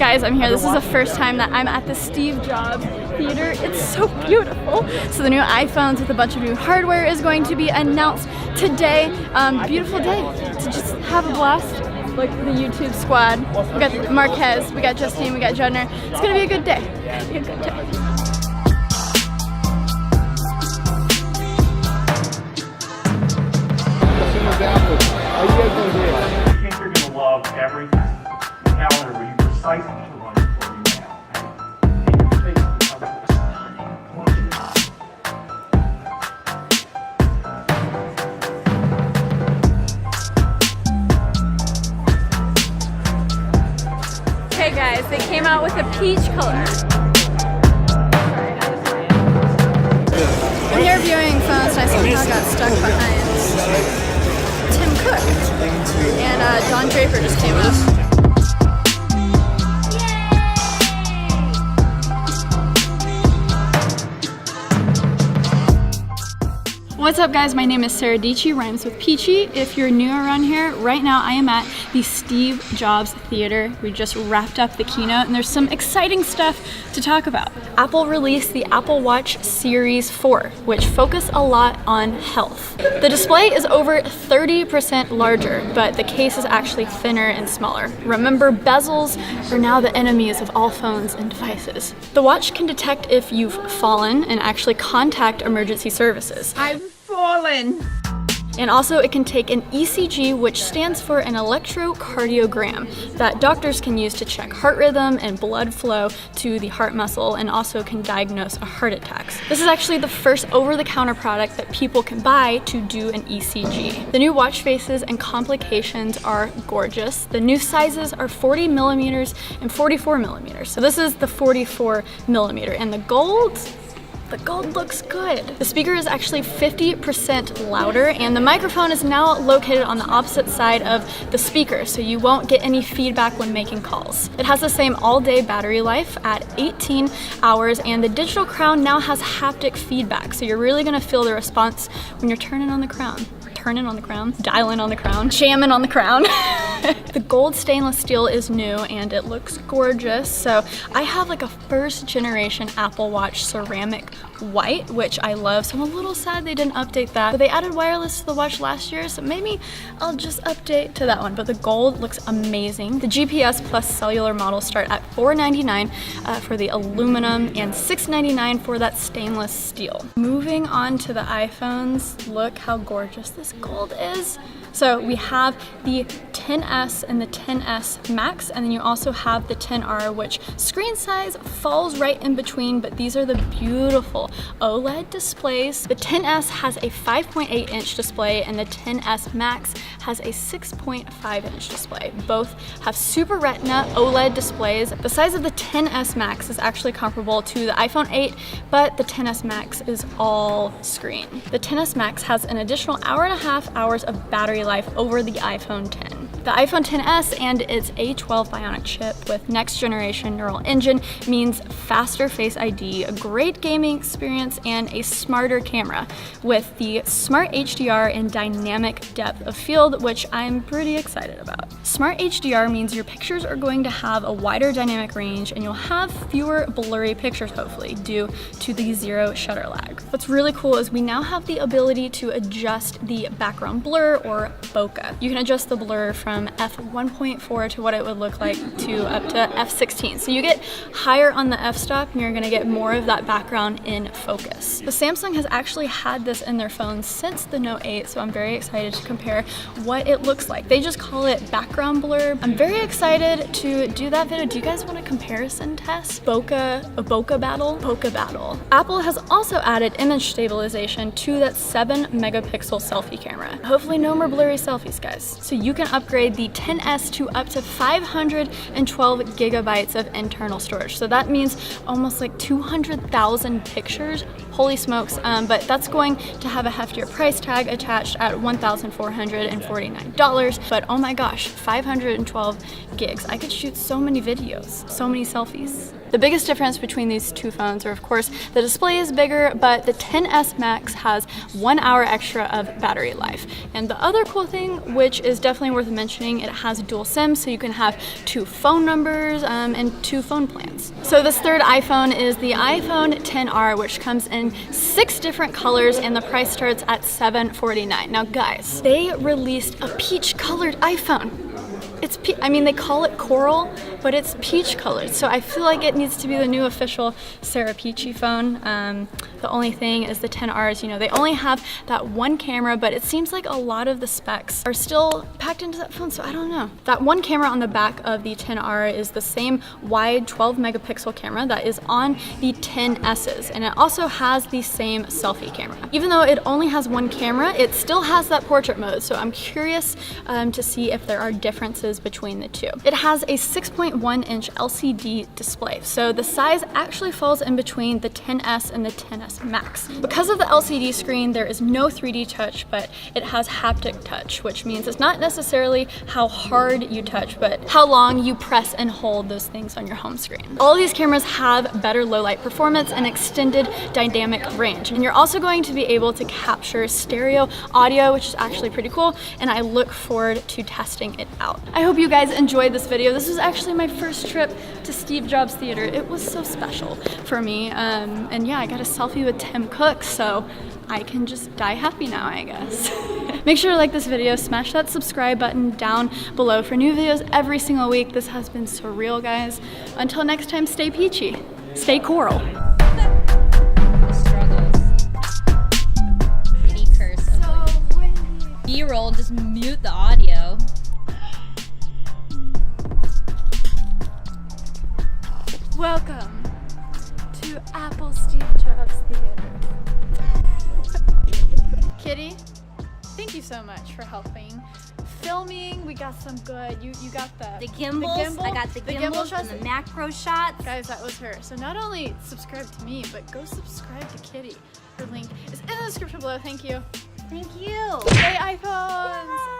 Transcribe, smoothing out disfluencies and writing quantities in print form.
Guys, I'm here. This is the first time that I'm at the Steve Jobs Theater. It's so beautiful. So the new iPhones with a bunch of new hardware is going to be announced today. Beautiful day to just have a blast. Like the YouTube squad. We got Marquez, we got Justine, we got Judner. It's gonna be a good day. It's gonna be a good day. I think you're gonna love every calendar where you precisely run it for you now. Take your face on the Okay guys, they came out with a peach color. I'm here viewing phones and I somehow got stuck behind Tim Cook. And Don Draper just came up. What's up guys, my name is Sarah Dici, rhymes with Peachy. If you're new around here, right now I am at the Steve Jobs Theater. We just wrapped up the keynote and there's some exciting stuff to talk about. Apple released the Apple Watch Series 4, which focus a lot on health. The display is over 30% larger, but the case is actually thinner and smaller. Remember, bezels are now the enemies of all phones and devices. The watch can detect if you've fallen and actually contact emergency services. I've fallen. And also it can take an ECG, which stands for an electrocardiogram, that doctors can use to check heart rhythm and blood flow to the heart muscle, and also can diagnose a heart attack. This is actually the first over-the-counter product that people can buy to do an ECG. The new watch faces and complications are gorgeous. The new sizes are 40 millimeters and 44 millimeters. So this is the 44 millimeter, and the gold looks good. The speaker is actually 50% louder, and the microphone is now located on the opposite side of the speaker, so you won't get any feedback when making calls. It has the same all-day battery life at 18 hours, and the digital crown now has haptic feedback, so you're really gonna feel the response when you're turning on the crown. Turning on the crown, dialing on the crown, jamming on the crown. The gold stainless steel is new and it looks gorgeous. So I have like a first generation Apple Watch ceramic white, which I love. So I'm a little sad they didn't update that. But they added wireless to the watch last year, so maybe I'll just update to that one. But the gold looks amazing. The GPS plus cellular models start at $499 for the aluminum and $699 for that stainless steel. Moving on to the iPhones, look how gorgeous this gold is. So we have the XS and the XS Max, and then you also have the XR, which screen size falls right in between, but these are the beautiful OLED displays. The XS has a 5.8 inch display and the XS Max has a 6.5 inch display. Both have Super Retina OLED displays. The size of the XS Max is actually comparable to the iPhone 8, but the XS Max is all screen. The XS Max has an additional 1.5 hours of battery life over the iPhone 10. The iPhone XS and its A12 Bionic chip with next generation neural engine means faster Face ID, a great gaming experience, and a smarter camera with the Smart HDR and dynamic depth of field, which I'm pretty excited about. Smart HDR means your pictures are going to have a wider dynamic range and you'll have fewer blurry pictures, hopefully, due to the zero shutter lag. What's really cool is we now have the ability to adjust the background blur or bokeh. You can adjust the blur from f1.4 to what it would look like to up to f16. So you get higher on the f-stop and you're gonna get more of that background in focus. The Samsung has actually had this in their phones since the Note 8, so I'm very excited to compare what it looks like. They just call it background blur. I'm very excited to do that video. Do you guys want a comparison test? A bokeh battle? Bokeh battle. Apple has also added image stabilization to that 7 megapixel selfie camera. Hopefully no more blurry selfies, guys. So you can upgrade the XS to up to 512 gigabytes of internal storage. So that means almost like 200,000 pictures. Holy smokes, but that's going to have a heftier price tag attached at $1,449. But oh my gosh, 512 gigs. I could shoot so many videos, so many selfies. The biggest difference between these two phones are, of course, the display is bigger, but the XS Max has 1 hour extra of battery life. And the other cool thing, which is definitely worth mentioning, mentioning, it has dual SIM, so you can have 2 phone numbers and 2 phone plans. So this third iPhone is the iPhone XR, which comes in 6 different colors, and the price starts at $749. Now guys, they released a peach colored iPhone. It's I mean, they call it coral, but it's peach colored, so I feel like it needs to be the new official Sarah Peachy phone. The only thing is the XRs, you know, they only have that 1 camera, but it seems like a lot of the specs are still packed into that phone, so I don't know. That 1 camera on the back of the XR is the same wide 12 megapixel camera that is on the XS's, and it also has the same selfie camera. Even though it only has 1 camera, it still has that portrait mode, so I'm curious to see if there are differences between the two. It has a 6.1-inch LCD display, so the size actually falls in between the XS and the XS Max. Because of the LCD screen, there is no 3D touch, but it has haptic touch, which means it's not necessarily how hard you touch, but how long you press and hold those things on your home screen. All of these cameras have better low light performance and extended dynamic range, and you're also going to be able to capture stereo audio, which is actually pretty cool, and I look forward to testing it out. I hope you guys enjoyed this video. This was actually my first trip to Steve Jobs Theater. It was so special for me, and yeah, I got a selfie with Tim Cook, so I can just die happy now, I guess. Make sure to like this video, smash that subscribe button down below for new videos every single week. This has been surreal, guys. Until next time, stay peachy, stay coral. B-roll, just mute the audio. Welcome to Apple Steve Jobs Theater. Kitty, thank you so much for helping. Filming, we got some good, you got the gimbals. I got the gimbal shots and the macro shots. Guys, that was her. So not only subscribe to me, but go subscribe to Kitty. Her link is in the description below. Thank you. Thank you. Hey, iPhones!